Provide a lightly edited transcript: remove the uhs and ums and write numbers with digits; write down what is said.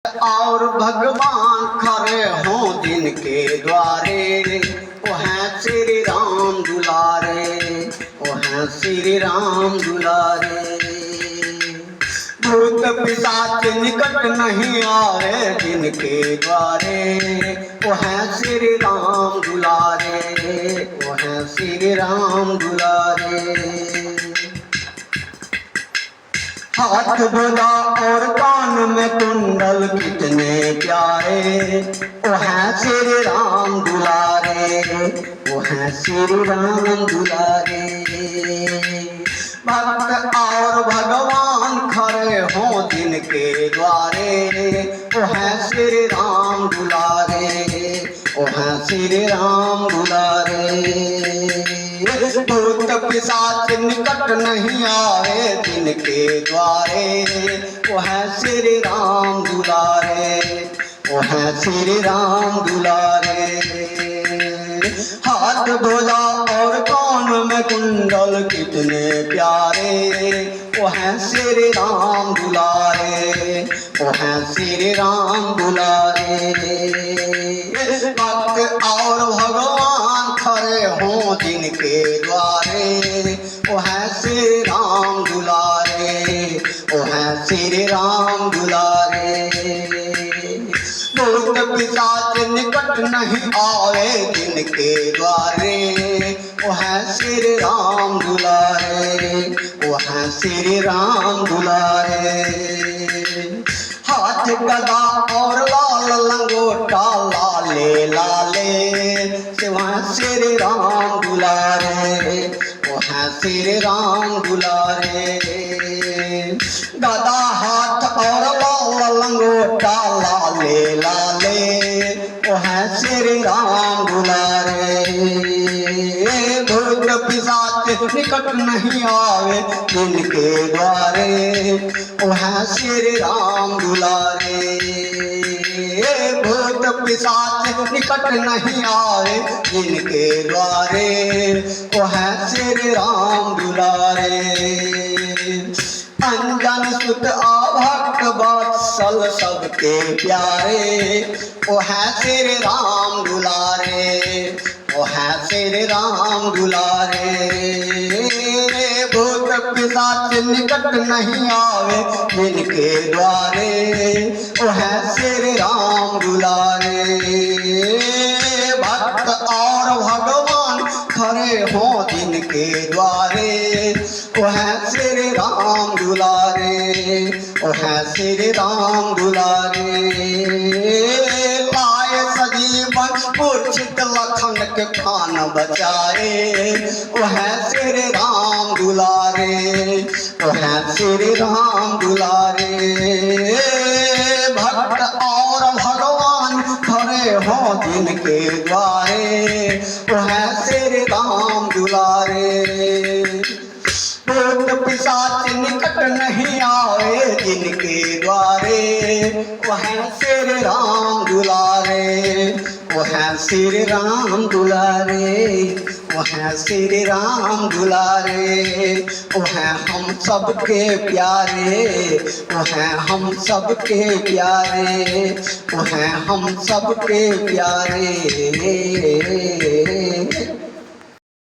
और भगवान खड़े हों दिन के द्वारे, वो हैं श्री राम दुलारे, वो हैं श्री राम दुलारे। भूत पिशाच निकट नहीं आवे दिन के द्वारे, वो हैं श्री राम दुलारे, वो हैं श्री राम दुलारे। हाथ ध्वजा और कान में कुंडल कितने प्यारे, वो हैं श्री राम दुलारे, वो हैं श्री राम दुलारे। भक्त और भगवान खड़े हों दिन के द्वारे, वो हैं श्री राम दुलारे, वो हैं श्री राम दुलारे। भूत पिशाच निकट नहीं आए दिन के द्वारे, वो है श्री राम दुलारे, वो है श्री राम दुलारे। हाथ ध्वजा और कान में कुंडल कितने प्यारे, वो है श्री राम दुलारे, वो है श्री राम दुलारे। भक्त और भगवान खड़े हों दिन के द्वारे, वो है श्री राम दुलारे, वो है श्री राम दुलारे। भूत पिशाच निकट नहीं आवे दिन के द्वारे, वो है श्री राम दुलारे, वो है श्री राम दुलारे। हाथ गदा और लाल लंगोटा लाले लाले, वह श्री राम दुलारे, वो है श्री राम दुलारे। गदा हाथ और लाल लंगोटा लाले लाले, वो है श्री राम दुलारे। भूत पिशाच निकट नहीं आवे दिन के द्वारे, वो है श्री राम दुलारे। भूत पिशाच निकट नहीं आवे दिन के द्वारे, वो है श्री राम दुलारे। अंजन सुत भक्त वत्सल सबके प्यारे, वो है श्री राम दुलारे, वो है श्री राम दुलारे। भूत पिशाच निकट नहीं आवे दिन के द्वारे, वो है श्री राम दुलारे। भक्त और भगवान खड़े हों दिन के द्वारे, वो है श्री राम दुलारे, वो है श्री राम दुलारे। लाए सजीवन मूर्छित लखन के प्राण बचाए, वो है श्री राम दुलारे, वो है श्री राम दुलारे। भक्त और भगवान खड़े हों दिन के द्वारे, वो है श्री राम दुलारे। भूत पिशाच निकट नहीं आवे दिन के द्वारे, वो है श्री राम दुलारे, वो है श्री राम दुलारे, वो है श्री राम दुलारे। वो है हम सबके प्यारे, वो है हम सबके प्यारे, वो है हम सबके प्यारे।